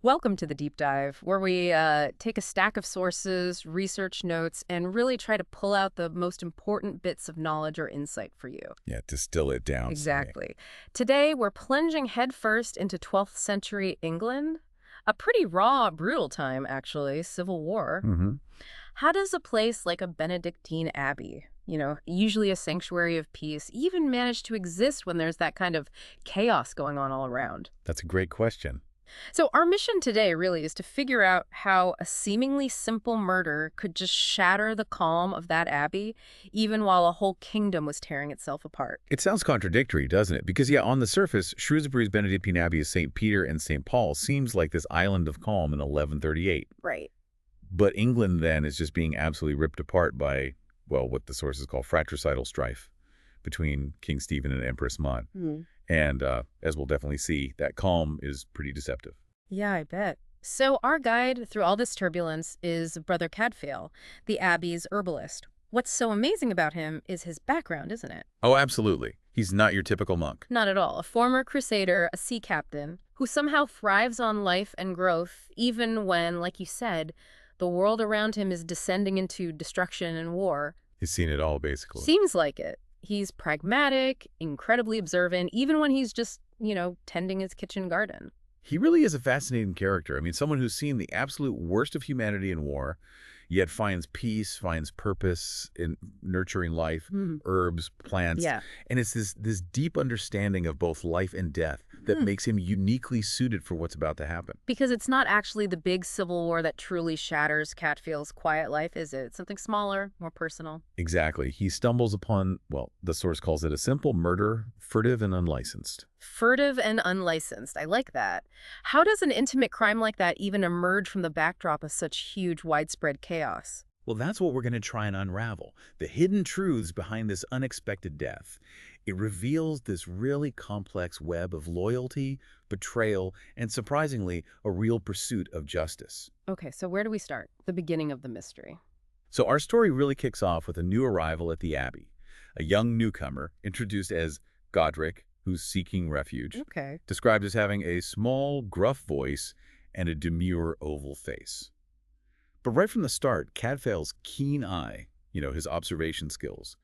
Welcome to the deep dive, where we take a stack of sources, research notes, and really try to pull out the most important bits of knowledge or insight for you. Yeah, distill it down for me. Exactly. Today, we're plunging headfirst into 12th century England. A pretty raw, brutal time, actually, civil war. Hmm. How does a place like a Benedictine abbey, usually a sanctuary of peace, even manage to exist when there's that kind of chaos going on all around? That's a great question. So our mission today really is to figure out how a seemingly simple murder could just shatter the calm of that abbey, even while a whole kingdom was tearing itself apart. It sounds contradictory, doesn't it? Because, yeah, on the surface, Shrewsbury's Benedictine Abbey of St. Peter and St. Paul seems like this island of calm in 1138. Right. But England then is just being absolutely ripped apart by, well, what the sources call fratricidal strife between King Stephen and Empress Maud. And as we'll definitely see, that calm is pretty deceptive. Yeah, I bet. So our guide through all this turbulence is Brother Cadfael, the abbey's herbalist. What's so amazing about him is his background, isn't it? Oh, absolutely. He's not your typical monk. Not at all. A former crusader, a sea captain, who somehow thrives on life and growth, even when, like you said, the world around him is descending into destruction and war. He's seen it all, basically. Seems like it. He's pragmatic, incredibly observant, even when he's just, tending his kitchen garden. He really is a fascinating character. I mean, someone who's seen the absolute worst of humanity in war, yet finds peace, finds purpose in nurturing life, herbs, plants. Yeah. And it's this deep understanding of both life and death that makes him uniquely suited for what's about to happen. Because it's not actually the big civil war that truly shatters Cadfael's quiet life, is it? It's something smaller, more personal. Exactly. He stumbles upon, well, the source calls it a simple murder, furtive and unlicensed. Furtive and unlicensed. I like that. How does an intimate crime like that even emerge from the backdrop of such huge, widespread chaos? Well, that's what we're going to try and unravel. The hidden truths behind this unexpected death. It reveals this really complex web of loyalty, betrayal, and surprisingly, a real pursuit of justice. Okay, so where do we start? The beginning of the mystery. So our story really kicks off with a new arrival at the Abbey, a young newcomer introduced as Godric, who's seeking refuge, Okay. described as having a small, gruff voice and a demure oval face. But right from the start, Cadfael's keen eye, his observation skills,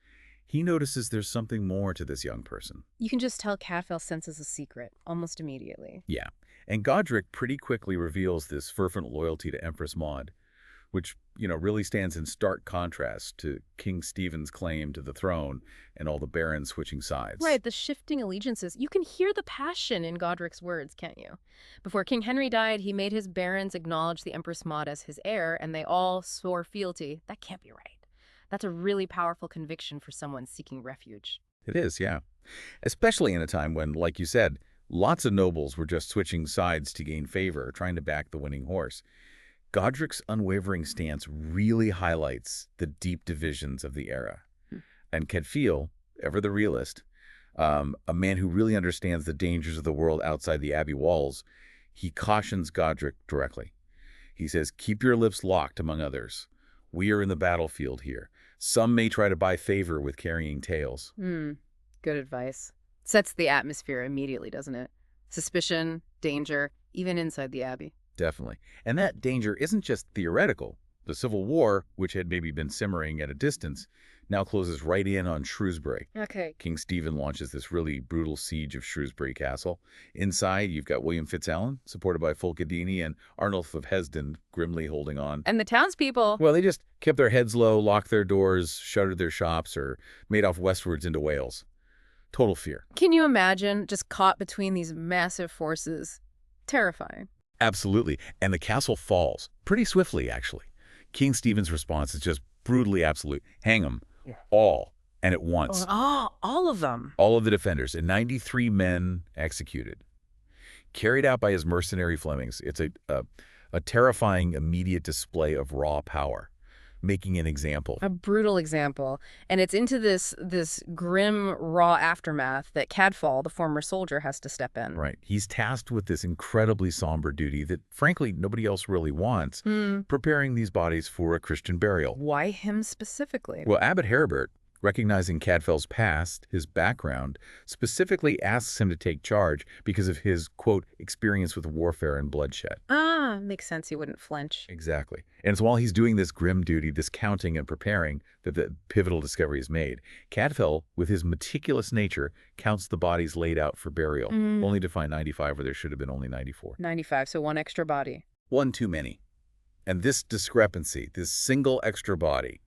he notices there's something more to this young person. You can just tell Cadfael senses a secret almost immediately. Yeah, and Godric pretty quickly reveals this fervent loyalty to Empress Maud, which, really stands in stark contrast to King Stephen's claim to the throne and all the barons switching sides. Right, the shifting allegiances. You can hear the passion in Godric's words, can't you? Before King Henry died, he made his barons acknowledge the Empress Maud as his heir, and they all swore fealty. That can't be right. That's a really powerful conviction for someone seeking refuge. It is, yeah. Especially in a time when, like you said, lots of nobles were just switching sides to gain favor, trying to back the winning horse. Godric's unwavering stance really highlights the deep divisions of the era. And Cadfael, ever the realist, a man who really understands the dangers of the world outside the abbey walls, he cautions Godric directly. He says, "Keep your lips locked, among others. We are in the battlefield here. Some may try to buy favor with carrying tales." Good advice. Sets the atmosphere immediately, doesn't it? Suspicion, danger, even inside the abbey. Definitely. And that danger isn't just theoretical. The Civil War, which had maybe been simmering at a distance, now closes right in on Shrewsbury. Okay. King Stephen launches this really brutal siege of Shrewsbury Castle. Inside, you've got William Fitzalan, supported by Fulk Adeney, and Arnulf of Hesdin grimly holding on. And the townspeople. Well, they just kept their heads low, locked their doors, shuttered their shops, or made off westwards into Wales. Total fear. Can you imagine just caught between these massive forces? Terrifying. Absolutely. And the castle falls pretty swiftly, actually. King Stephen's response is just brutally absolute. Hang them all and at once. Oh, all of them. All of the defenders and 93 men executed. Carried out by his mercenary Flemings. It's a terrifying immediate display of raw power, making an example. A brutal example. And it's into this grim, raw aftermath that Cadfael, the former soldier, has to step in. Right. He's tasked with this incredibly somber duty that, frankly, nobody else really wants, preparing these bodies for a Christian burial. Why him specifically? Well, Abbot Heribert, Recognizing Cadfael's past, his background, specifically asks him to take charge because of his, quote, experience with warfare and bloodshed. Ah, makes sense. He wouldn't flinch. Exactly. And it's while he's doing this grim duty, this counting and preparing, that the pivotal discovery is made. Cadfael, with his meticulous nature, counts the bodies laid out for burial, only to find 95 where there should have been only 94. 95, so one extra body. One too many. And this discrepancy, this single extra body,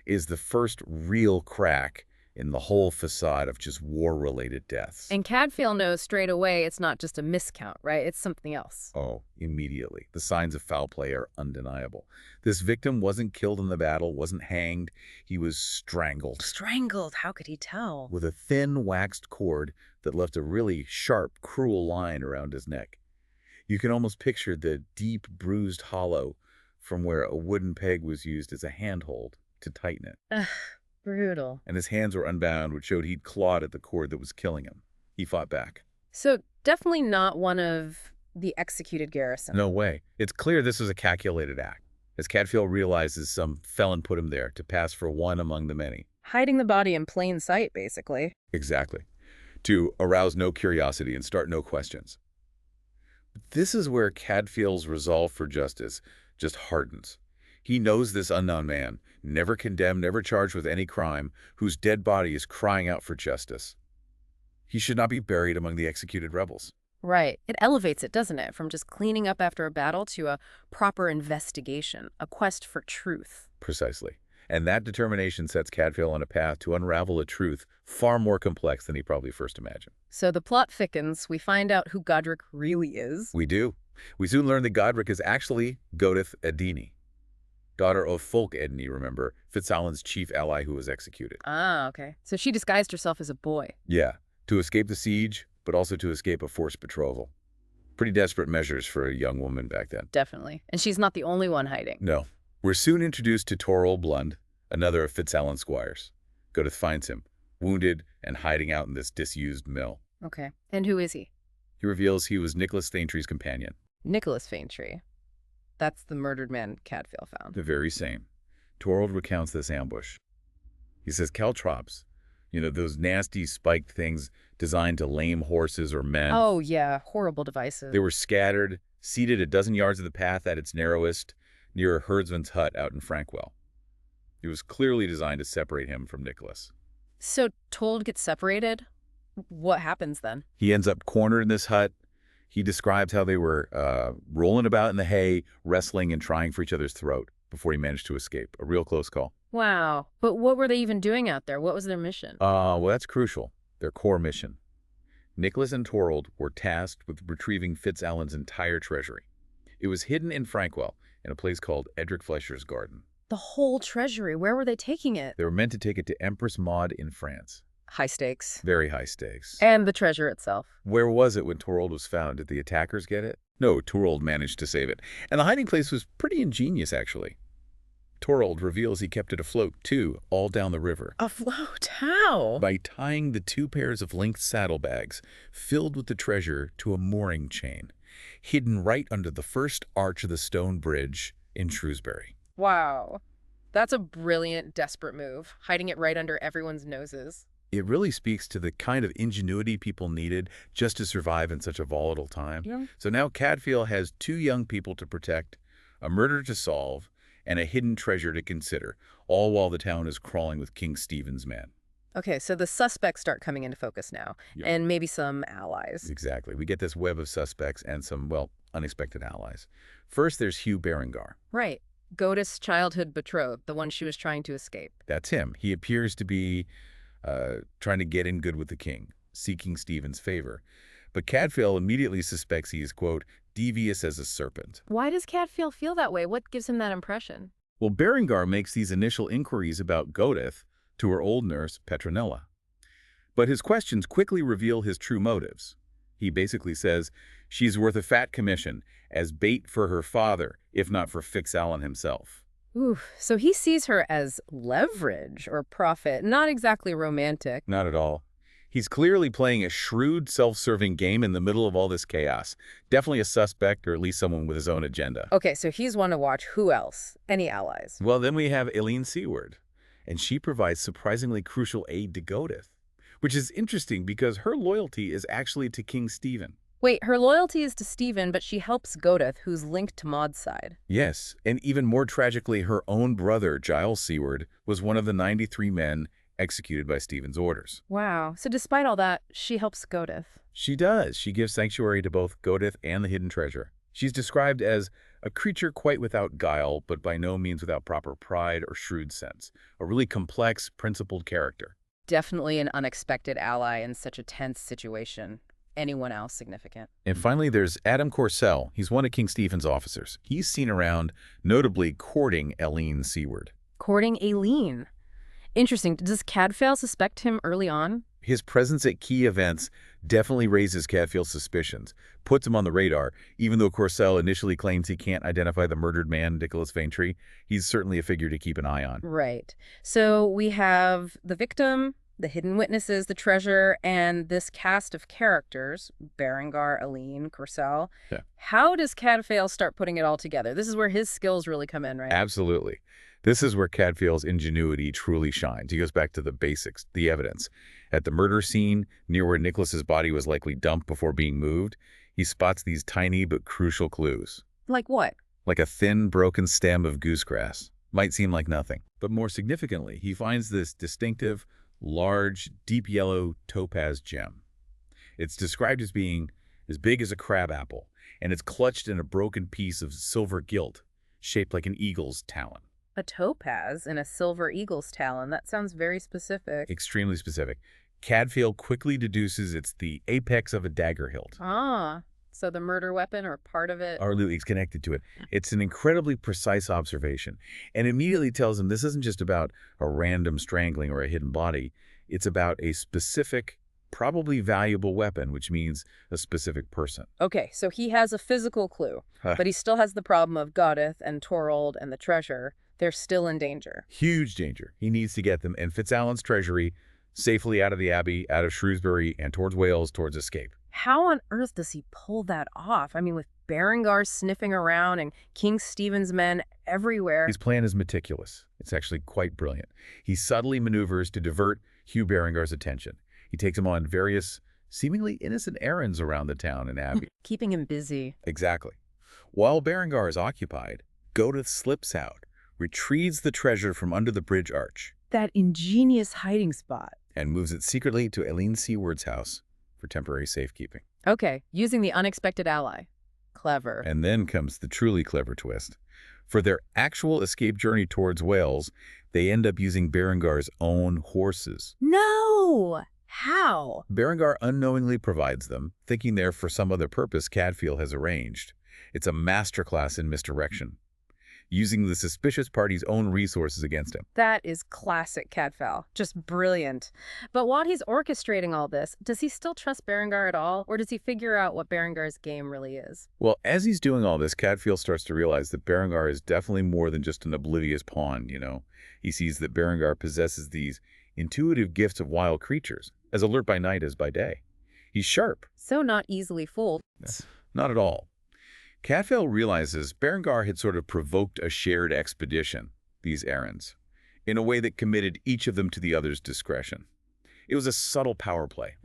is the first real crack in the whole facade of just war-related deaths. And Cadfael knows straight away it's not just a miscount, right? It's something else. Oh, immediately. The signs of foul play are undeniable. This victim wasn't killed in the battle, wasn't hanged. He was strangled. Strangled? How could he tell? With a thin, waxed cord that left a really sharp, cruel line around his neck. You can almost picture the deep, bruised hollow from where a wooden peg was used as a handhold to tighten it. Ugh, brutal. And his hands were unbound, which showed he'd clawed at the cord that was killing him. He fought back. So definitely not one of the executed garrison. No way. It's clear this was a calculated act, as Cadfael realizes some felon put him there to pass for one among the many. Hiding the body in plain sight, basically. Exactly. To arouse no curiosity and start no questions. But this is where Cadfael's resolve for justice just hardens. He knows this unknown man, never condemned, never charged with any crime, whose dead body is crying out for justice. He should not be buried among the executed rebels. Right. It elevates it, doesn't it? From just cleaning up after a battle to a proper investigation, a quest for truth. Precisely. And that determination sets Cadfael on a path to unravel a truth far more complex than he probably first imagined. So the plot thickens. We find out who Godric really is. We do. We soon learn that Godric is actually Godith Adeney, daughter of Folk Adeney, remember, Fitzalan's chief ally who was executed. Ah, okay. So she disguised herself as a boy. Yeah, to escape the siege, but also to escape a forced betrothal. Pretty desperate measures for a young woman back then. Definitely. And she's not the only one hiding. No. We're soon introduced to Toril Blund, another of Fitzalan's squires. Godith finds him, wounded and hiding out in this disused mill. Okay. And who is he? He reveals he was Nicholas Faintree's companion. Nicholas Faintree. That's the murdered man Cadfael found. The very same. Toril recounts this ambush. He says caltrops, those nasty spiked things designed to lame horses or men. Oh, yeah. Horrible devices. They were scattered, seated a dozen yards of the path at its narrowest, near a herdsman's hut out in Frankwell. It was clearly designed to separate him from Nicholas. So Told gets separated? What happens then? He ends up cornered in this hut. He describes how they were rolling about in the hay, wrestling and trying for each other's throat before he managed to escape. A real close call. Wow. But what were they even doing out there? What was their mission? Well, that's crucial. Their core mission. Nicholas and Toril were tasked with retrieving Fitzalan's entire treasury. It was hidden in Frankwell in a place called Edric Fleischer's garden. The whole treasury. Where were they taking it? They were meant to take it to Empress Maud in France. High stakes. Very high stakes. And the treasure itself. Where was it when Toril was found? Did the attackers get it? No, Toril managed to save it. And the hiding place was pretty ingenious, actually. Toril reveals he kept it afloat, too, all down the river. Afloat? How? By tying the 2 pairs of linked saddlebags filled with the treasure to a mooring chain, hidden right under the first arch of the stone bridge in Shrewsbury. Wow. That's a brilliant, desperate move, hiding it right under everyone's noses. It really speaks to the kind of ingenuity people needed just to survive in such a volatile time. Yeah. So now Cadfael has 2 young people to protect, a murder to solve, and a hidden treasure to consider, all while the town is crawling with King Stephen's men. Okay, so the suspects start coming into focus now, Yeah. and maybe some allies. Exactly. We get this web of suspects and some, well, unexpected allies. First, there's Hugh Beringar. Right. Godith's childhood betrothed, the one she was trying to escape. That's him. He appears to be trying to get in good with the king, seeking Stephen's favor. But Cadfael immediately suspects he is, quote, devious as a serpent. Why does Cadfael feel that way? What gives him that impression? Well, Beringar makes these initial inquiries about Godith to her old nurse, Petronilla. But his questions quickly reveal his true motives. He basically says she's worth a fat commission as bait for her father, if not for Fitzalan himself. Ooh, so he sees her as leverage or profit, not exactly romantic. Not at all. He's clearly playing a shrewd, self-serving game in the middle of all this chaos. Definitely a suspect, or at least someone with his own agenda. Okay, so he's one to watch. Who else? Any allies? Well, then we have Eileen Seward. and she provides surprisingly crucial aid to Godith, which is interesting because her loyalty is actually to King Stephen. Wait, her loyalty is to Stephen, but she helps Godith, who's linked to Maud's side. Yes, and even more tragically, her own brother, Giles Seward, was one of the 93 men executed by Stephen's orders. Wow. So despite all that, she helps Godith. She does. She gives sanctuary to both Godith and the hidden treasure. She's described as a creature quite without guile, but by no means without proper pride or shrewd sense. A really complex, principled character. Definitely an unexpected ally in such a tense situation. Anyone else significant? And finally, there's Adam Corsell. He's one of King Stephen's officers. He's seen around, notably courting Eileen Seward. Courting Eileen. Interesting. Does Cadfael suspect him early on? His presence at key events definitely raises Cadfael's suspicions, puts him on the radar. Even though Corsell initially claims he can't identify the murdered man, Nicholas Vaintree, he's certainly a figure to keep an eye on. Right. So we have the victim, the hidden witnesses, the treasure, and this cast of characters, Beringar, Eileen, Corsell. Yeah. How does Cadfael start putting it all together? This is where his skills really come in, right? Absolutely. This is where Cadfael's ingenuity truly shines. He goes back to the basics, the evidence. At the murder scene, near where Nicholas's body was likely dumped before being moved, he spots these tiny but crucial clues. Like what? Like a thin, broken stem of goosegrass. Might seem like nothing. But more significantly, he finds this distinctive, large, deep yellow topaz gem. It's described as being as big as a crab apple, and it's clutched in a broken piece of silver gilt, shaped like an eagle's talon. A topaz in a silver eagle's talon. That sounds very specific. Extremely specific. Cadfael quickly deduces it's the apex of a dagger hilt. Ah, so the murder weapon or part of it? Or it's connected to it. It's an incredibly precise observation, and immediately tells him this isn't just about a random strangling or a hidden body. It's about a specific, probably valuable weapon, which means a specific person. Okay, so he has a physical clue, but he still has the problem of Godith and Torald and the treasure. They're still in danger. Huge danger. He needs to get them and Fitzallen's treasury safely out of the Abbey, out of Shrewsbury, and towards Wales, towards escape. How on earth does he pull that off? I mean, with Beringar sniffing around and King Stephen's men everywhere. His plan is meticulous. It's actually quite brilliant. He subtly maneuvers to divert Hugh Beringar's attention. He takes him on various, seemingly innocent errands around the town and Abbey. Keeping him busy. Exactly. While Beringar is occupied, Godith slips out, retrieves the treasure from under the bridge arch. That ingenious hiding spot. And moves it secretly to Eileen Seward's house for temporary safekeeping. Okay, using the unexpected ally. Clever. And then comes the truly clever twist. For their actual escape journey towards Wales, they end up using Beringar's own horses. No! How? Beringar unknowingly provides them, thinking they're for some other purpose Cadfael has arranged. It's a masterclass in misdirection, using the suspicious party's own resources against him. That is classic Cadfael. Just brilliant. But while he's orchestrating all this, does he still trust Beringar at all? Or does he figure out what Beringar's game really is? Well, as he's doing all this, Cadfael starts to realize that Beringar is definitely more than just an oblivious pawn, you know. He sees that Beringar possesses these intuitive gifts of wild creatures, as alert by night as by day. He's sharp. So not easily fooled. Not at all. Cadfael realizes Beringar had sort of provoked a shared expedition, these errands, in a way that committed each of them to the other's discretion. It was a subtle power play.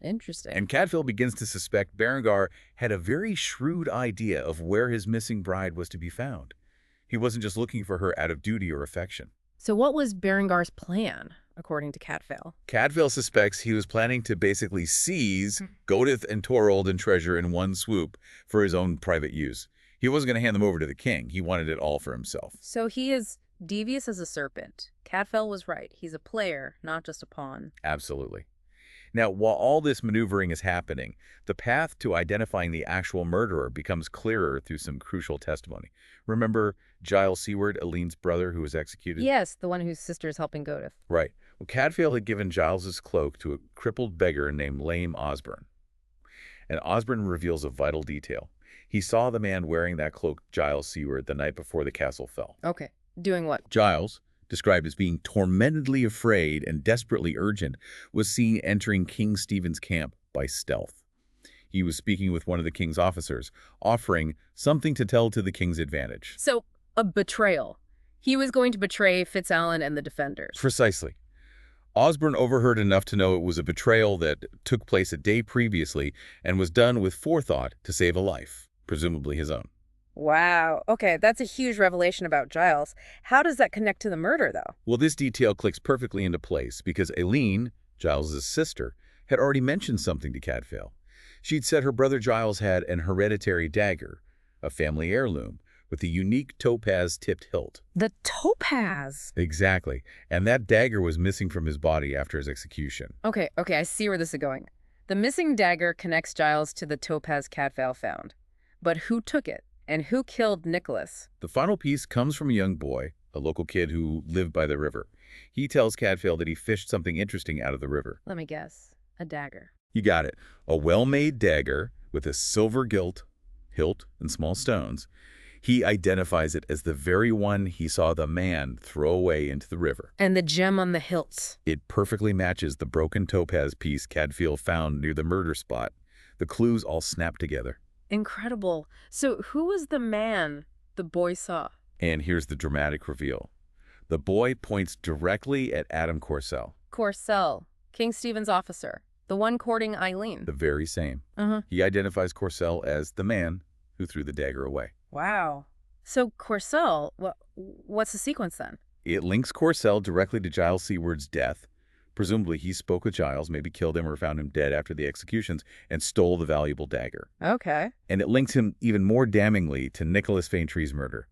Interesting. And Cadfael begins to suspect Beringar had a very shrewd idea of where his missing bride was to be found. He wasn't just looking for her out of duty or affection. So what was Beringar's plan, according to Cadfael? Cadfael suspects he was planning to basically seize Godith and Torald and treasure in one swoop for his own private use. He wasn't going to hand them over to the king. He wanted it all for himself. So he is devious as a serpent. Cadfael was right. He's a player, not just a pawn. Absolutely. Now, while all this maneuvering is happening, the path to identifying the actual murderer becomes clearer through some crucial testimony. Remember Giles Seward, Eileen's brother who was executed? Yes, the one whose sister is helping Godith. Right. Well, Cadfael had given Giles's cloak to a crippled beggar named Lame Osborne. And Osborne reveals a vital detail. He saw the man wearing that cloak, Giles Seward, the night before the castle fell. Okay. Doing what? Giles, described as being tormentedly afraid and desperately urgent, was seen entering King Stephen's camp by stealth. He was speaking with one of the king's officers, offering something to tell to the king's advantage. So, a betrayal. He was going to betray Fitzallen and the Defenders. Precisely. Osborne overheard enough to know it was a betrayal that took place a day previously and was done with forethought to save a life, presumably his own. Wow. Okay, that's a huge revelation about Giles. How does that connect to the murder, though? Well, this detail clicks perfectly into place because Eileen, Giles' sister, had already mentioned something to Cadfael. She'd said her brother Giles had an hereditary dagger, a family heirloom, with a unique topaz-tipped hilt. The topaz! Exactly. And that dagger was missing from his body after his execution. Okay, I see where this is going. The missing dagger connects Giles to the topaz Cadfael found. But who took it? And who killed Nicholas? The final piece comes from a young boy, a local kid who lived by the river. He tells Cadfael that he fished something interesting out of the river. Let me guess. A dagger. You got it. A well-made dagger with a silver hilt and small stones. He identifies it as the very one he saw the man throw away into the river. And the gem on the hilt. It perfectly matches the broken topaz piece Cadfael found near the murder spot. The clues all snap together. Incredible. So who was the man the boy saw? And here's the dramatic reveal. The boy points directly at Adam Corsell. Corsell, King Stephen's officer, the one courting Eileen. The very same. He identifies Corsell as the man who threw the dagger away. Wow. So Corsell, what's the sequence then? It links Corsell directly to Giles Seward's death. Presumably he spoke with Giles, maybe killed him or found him dead after the executions, and stole the valuable dagger. Okay. And it links him even more damningly to Nicholas Faintree's murder.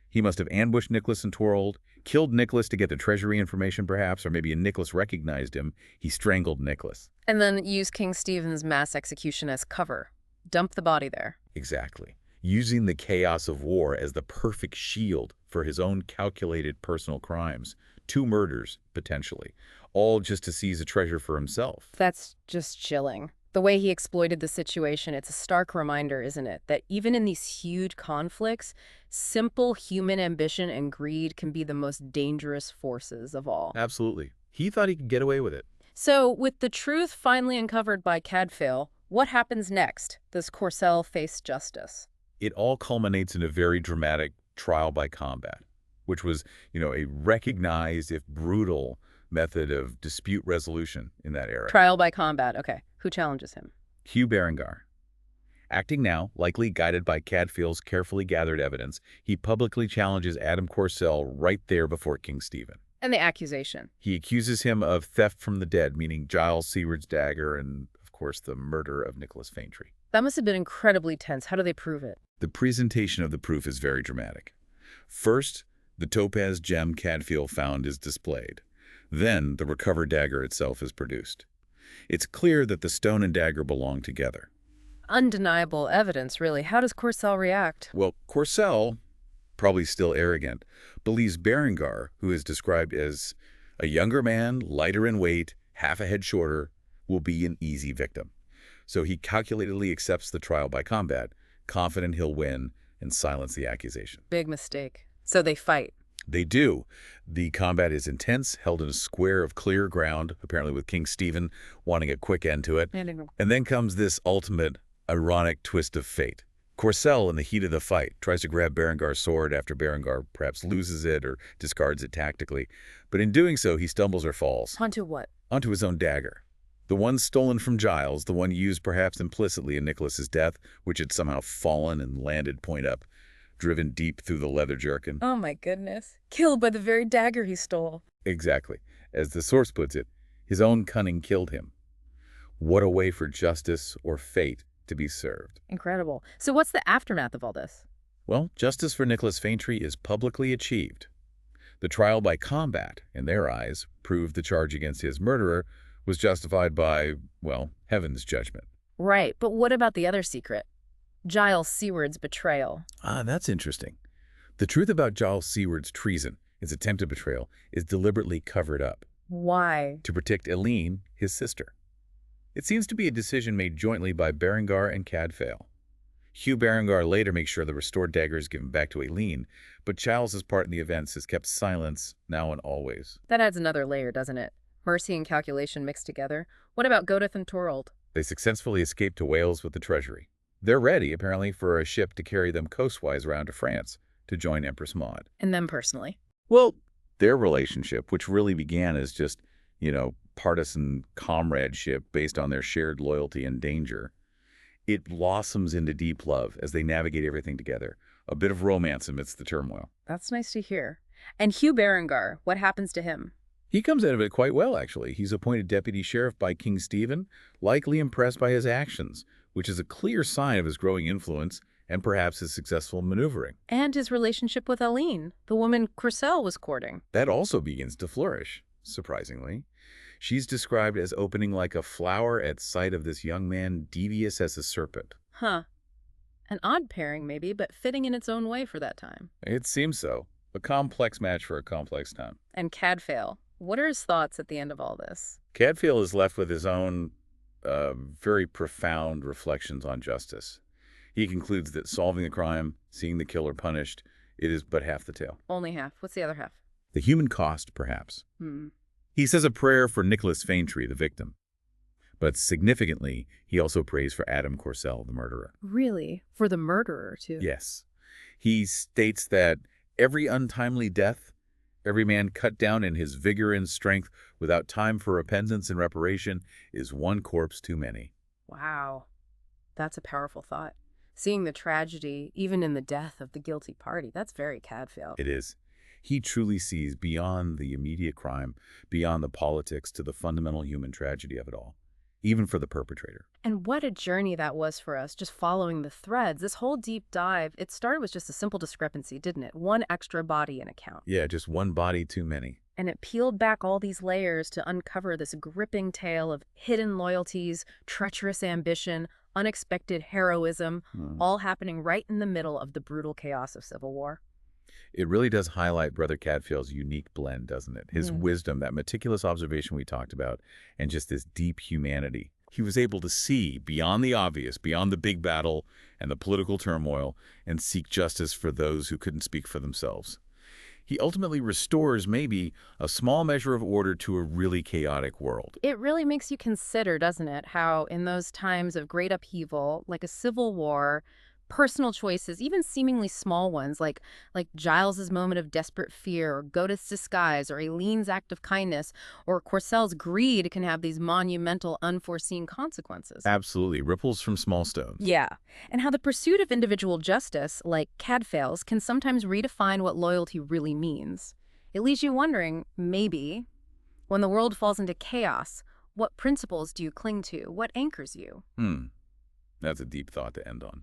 He must have ambushed Nicholas and Torald, killed Nicholas to get the treasury information perhaps, or maybe Nicholas recognized him. He strangled Nicholas. And then used King Stephen's mass execution as cover. Dump the body there. Exactly. Using the chaos of war as the perfect shield for his own calculated personal crimes. 2 murders, potentially. All just to seize a treasure for himself. That's just chilling. The way he exploited the situation, it's a stark reminder, isn't it, that even in these huge conflicts, simple human ambition and greed can be the most dangerous forces of all. Absolutely. He thought he could get away with it. So, with the truth finally uncovered by Cadfael, what happens next? Does Corsell face justice? It all culminates in a very dramatic trial by combat, which was, a recognized, if brutal, method of dispute resolution in that era. Trial by combat, okay. Who challenges him? Hugh Beringar. Acting now, likely guided by Cadfael's carefully gathered evidence, he publicly challenges Adam Corsell right there before King Stephen. And the accusation? He accuses him of theft from the dead, meaning Giles Seward's dagger and, of course, the murder of Nicholas Faintree. That must have been incredibly tense. How do they prove it? The presentation of the proof is very dramatic. First, the topaz gem Cadfael found is displayed. Then, the recovered dagger itself is produced. It's clear that the stone and dagger belong together. Undeniable evidence, really. How does Corsell react? Well, Corsell, probably still arrogant, believes Beringar, who is described as a younger man, lighter in weight, half a head shorter, will be an easy victim. So he calculatedly accepts the trial by combat, confident he'll win and silence the accusation. Big mistake. So they fight. They do. The combat is intense, held in a square of clear ground, apparently with King Stephen wanting a quick end to it. And then comes this ultimate, ironic twist of fate. Corsell, in the heat of the fight, tries to grab Beringar's sword after Beringar perhaps loses it or discards it tactically. But in doing so, he stumbles or falls. Onto what? Onto his own dagger. The one stolen from Giles, the one used perhaps implicitly in Nicholas's death, which had somehow fallen and landed point up, driven deep through the leather jerkin. Oh my goodness. Killed by the very dagger he stole. Exactly. As the source puts it, his own cunning killed him. What a way for justice or fate to be served. Incredible. So what's the aftermath of all this? Well, justice for Nicholas Faintree is publicly achieved. The trial by combat, in their eyes, proved the charge against his murderer was justified by, well, heaven's judgment. Right, but what about the other secret? Giles Seward's betrayal. That's interesting. The truth about Giles Seward's treason, his attempted betrayal, is deliberately covered up. Why? To protect Eileen, his sister. It seems to be a decision made jointly by Beringar and Cadfael. Hugh Beringar later makes sure the restored dagger is given back to Eileen, but Giles' part in the events has kept silence now and always. That adds another layer, doesn't it? Mercy and calculation mixed together. What about Godith and Torald? They successfully escaped to Wales with the treasury. They're ready, apparently, for a ship to carry them coastwise around to France to join Empress Maud. And them personally? Well, their relationship, which really began as just, partisan comradeship based on their shared loyalty and danger, it blossoms into deep love as they navigate everything together. A bit of romance amidst the turmoil. That's nice to hear. And Hugh Beringar, what happens to him? He comes out of it quite well, actually. He's appointed deputy sheriff by King Stephen, likely impressed by his actions, which is a clear sign of his growing influence and perhaps his successful maneuvering. And his relationship with Aline, the woman Courcelle was courting. That also begins to flourish, surprisingly. She's described as opening like a flower at sight of this young man devious as a serpent. Huh. An odd pairing, maybe, but fitting in its own way for that time. It seems so. A complex match for a complex time. And Cadfael, what are his thoughts at the end of all this? Cadfael is left with his own very profound reflections on justice. He concludes that solving the crime, seeing the killer punished, it is but half the tale. Only half. What's the other half? The human cost, perhaps. Hmm. He says a prayer for Nicholas Faintree, the victim. But significantly, he also prays for Adam Courcelle, the murderer. Really? For the murderer, too? Yes. He states that every untimely death, every man cut down in his vigor and strength without time for repentance and reparation, is one corpse too many. Wow. That's a powerful thought. Seeing the tragedy, even in the death of the guilty party, that's very Cadfael. It is. He truly sees beyond the immediate crime, beyond the politics, to the fundamental human tragedy of it all, even for the perpetrator. And what a journey that was for us, just following the threads. This whole deep dive, it started with just a simple discrepancy, didn't it? One extra body in a count. Yeah, just one body too many. And it peeled back all these layers to uncover this gripping tale of hidden loyalties, treacherous ambition, unexpected heroism, all happening right in the middle of the brutal chaos of civil war. It really does highlight Brother Cadfael's unique blend, doesn't it? His wisdom, that meticulous observation we talked about, and just this deep humanity. He was able to see beyond the obvious, beyond the big battle and the political turmoil, and seek justice for those who couldn't speak for themselves. He ultimately restores maybe a small measure of order to a really chaotic world. It really makes you consider, doesn't it, how in those times of great upheaval, like a civil war, personal choices, even seemingly small ones, like Giles's moment of desperate fear, or Godith's disguise, or Aline's act of kindness, or Courcelle's greed, can have these monumental, unforeseen consequences. Absolutely. Ripples from small stones. Yeah. And how the pursuit of individual justice, like Cadfael's, can sometimes redefine what loyalty really means. It leaves you wondering, maybe, when the world falls into chaos, what principles do you cling to? What anchors you? That's a deep thought to end on.